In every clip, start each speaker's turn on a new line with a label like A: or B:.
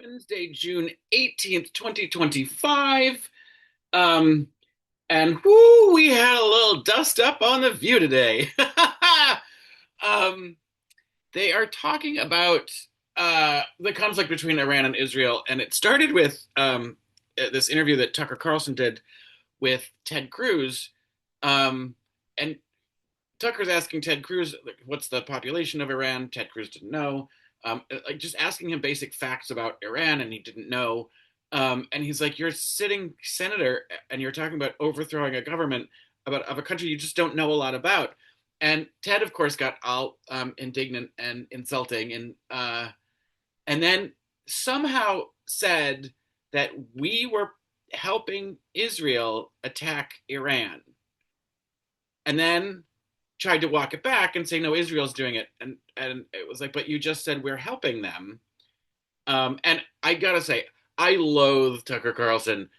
A: Wednesday, June 18th, 2025. Um, and whoo, we had a little dust up on the view today. um, they are talking about the conflict between Iran and Israel, and it started with this interview that Tucker Carlson did with Ted Cruz. And Tucker's asking Ted Cruz, like, what's the population of Iran? Ted Cruz didn't know. Like just asking him basic facts about Iran, and he didn't know. And he's like, "You're a sitting senator, and you're talking about overthrowing a government of a country you just don't know a lot about." And Ted, of course, got all indignant and insulting, and then somehow said that we were helping Israel attack Iran, and then tried to walk it back and say, no, Israel's doing it. And it was like, but you just said we're helping them. And I gotta say, I loathe Tucker Carlson.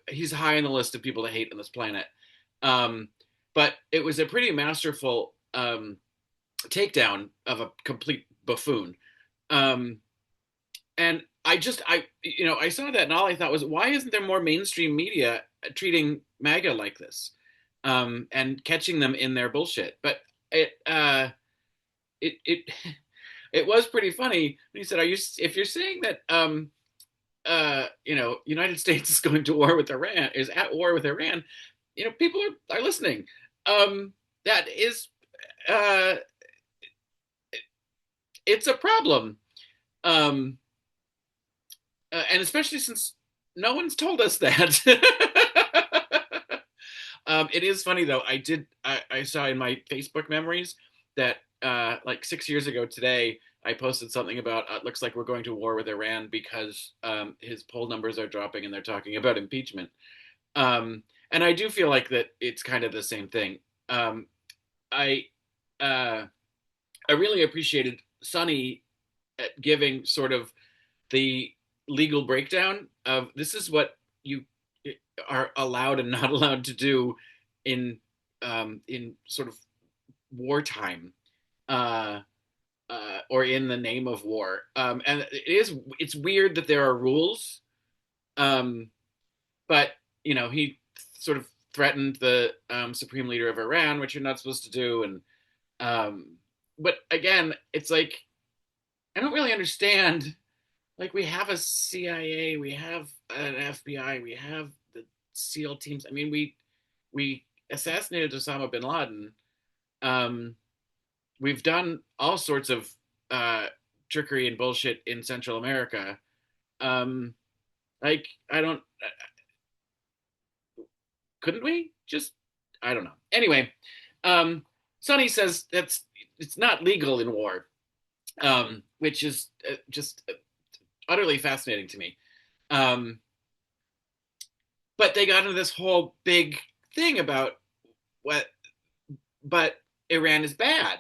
A: He's high on the list of people to hate on this planet. Um, but it was a pretty masterful takedown of a complete buffoon. Um, and I saw that, and all I thought was, why isn't there more mainstream media treating MAGA like this, and catching them in their bullshit? But it, uh, it it was pretty funny when he said, "Are you? If you're saying that, United States is going to war with Iran, is at war with Iran, people are listening. That is, uh, it's a problem." Um, and especially since no one's told us that. It is funny though. I saw in my Facebook memories that like 6 years ago today, I posted something about looks like we're going to war with Iran because his poll numbers are dropping and they're talking about impeachment. And I do feel like that it's kind of the same thing. Um, I uh, I really appreciated Sonny at giving sort of the legal breakdown of this is what you are allowed and not allowed to do in sort of wartime, uh, or in the name of war. And it's weird that there are rules, um, but he sort of threatened the supreme leader of Iran, which you're not supposed to do, and but again, it's like I don't really understand. Like we have a CIA, we have an FBI, we have the SEAL teams. I mean, we assassinated Osama bin Laden. Um, we've done all sorts of trickery and bullshit in Central America. Um, like I don't, couldn't we just? I don't know. Anyway, Sonny says that's it's not legal in war, which is just utterly fascinating to me. Um, but they got into this whole big thing about what, but Iran is bad.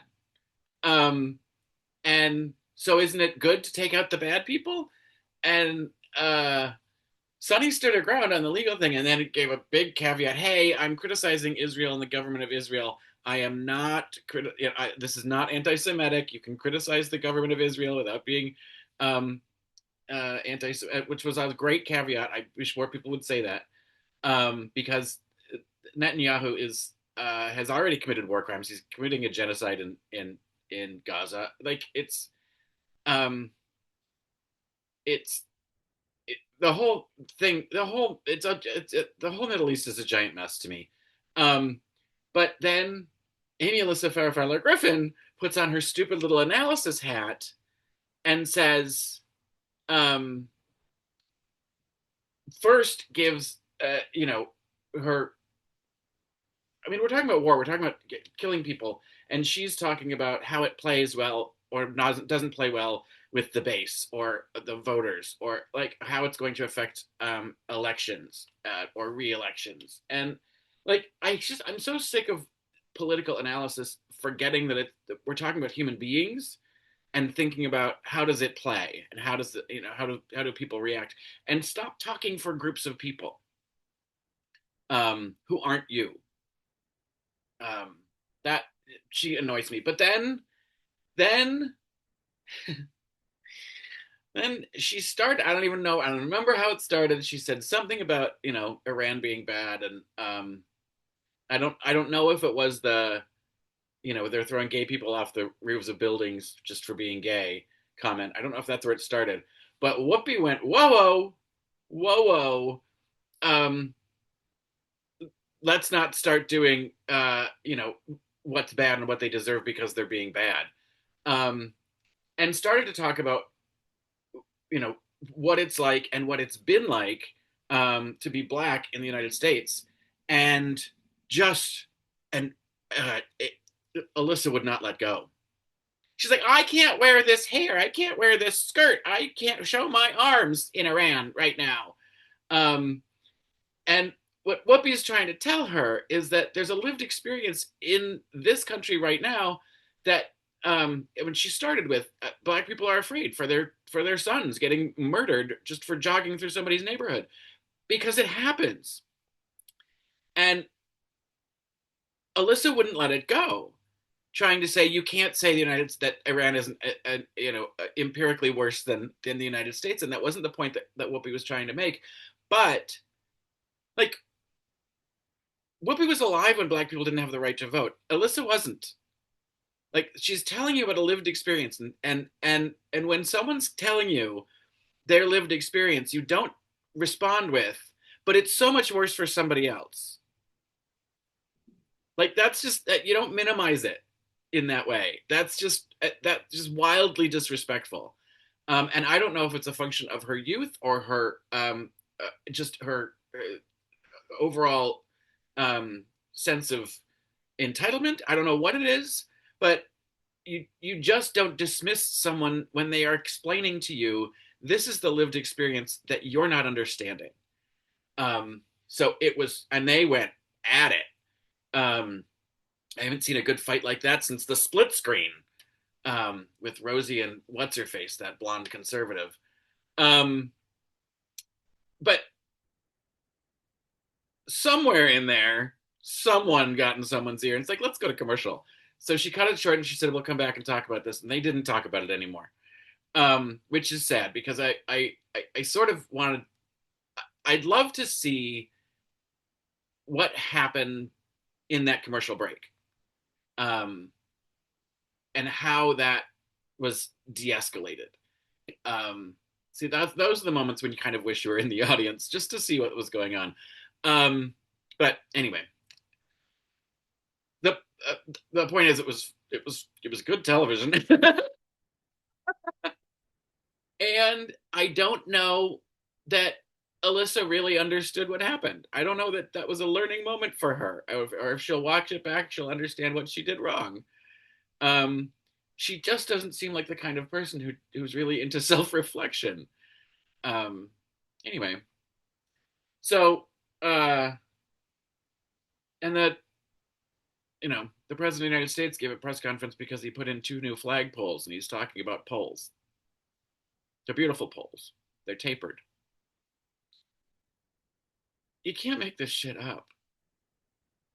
A: Um, and so isn't it good to take out the bad people? And Sonny stood her ground on the legal thing and then it gave a big caveat. Hey, I'm criticizing Israel and the government of Israel. I am not, this is not anti Semitic. You can criticize the government of Israel without being anti, which was a great caveat. I wish more people would say that, because Netanyahu has already committed war crimes. He's committing a genocide in Gaza. Like um, it's the whole thing. The whole Middle East is a giant mess to me. Um, but then Amy Alyssa Farrah Griffin puts on her stupid little analysis hat and says, um, first gives her. I mean, we're talking about war. We're talking about killing people, and she's talking about how it plays well or doesn't play well with the base or the voters, or like how it's going to affect elections or re-elections. And like, I'm so sick of political analysis, forgetting that we're talking about human beings and thinking about how does it play and how does it, how do people react, and stop talking for groups of people who aren't you. Um, that she annoys me. But then Then she started. I don't even know. I don't remember how it started. She said something about Iran being bad, and I don't know if it was the they're throwing gay people off the roofs of buildings just for being gay comment. I don't know if that's where it started, but Whoopi went whoa whoa whoa whoa. Um, let's not start doing what's bad and what they deserve because they're being bad. Um, and started to talk about you know what it's like and what it's been like to be black in the United States, and just and it, Alyssa would not let go. She's like, I can't wear this hair, I can't wear this skirt, I can't show my arms in Iran right now. Um, and what Whoopi is trying to tell her is that there's a lived experience in this country right now that when she started with black people are afraid for their sons getting murdered just for jogging through somebody's neighborhood because it happens, and Alyssa wouldn't let it go, trying to say you can't say the United that Iran isn't empirically worse than the United States, and that wasn't the point that Whoopi was trying to make. But like Whoopi was alive when black people didn't have the right to vote. Alyssa wasn't. Like she's telling you about a lived experience, and when someone's telling you their lived experience, you don't respond with, but it's so much worse for somebody else. Like that's just you don't minimize it in that way. That's just wildly disrespectful. And I don't know if it's a function of her youth or her just her overall sense of entitlement. I don't know what it is, but you just don't dismiss someone when they are explaining to you this is the lived experience that you're not understanding. So it was, and they went at it. I haven't seen a good fight like that since the split screen with Rosie and what's her face, that blonde conservative. Um, but somewhere in there, someone got in someone's ear and it's like, let's go to commercial. So she cut it short and she said, we'll come back and talk about this. And they didn't talk about it anymore, which is sad because I sort of wanted, I'd love to see what happened in that commercial break, um, and how that was de-escalated. See, those are the moments when you kind of wish you were in the audience just to see what was going on. Um, but anyway, the uh, the point is, it was good television, and I don't know that Alyssa really understood what happened. I don't know that that was a learning moment for her, or if she'll watch it back, she'll understand what she did wrong. Um, she just doesn't seem like the kind of person who's really into self reflection. Um, anyway, so and that the president of the United States gave a press conference because he put in two new flag poles, and he's talking about poles. They're beautiful poles. They're tapered. You can't make this shit up.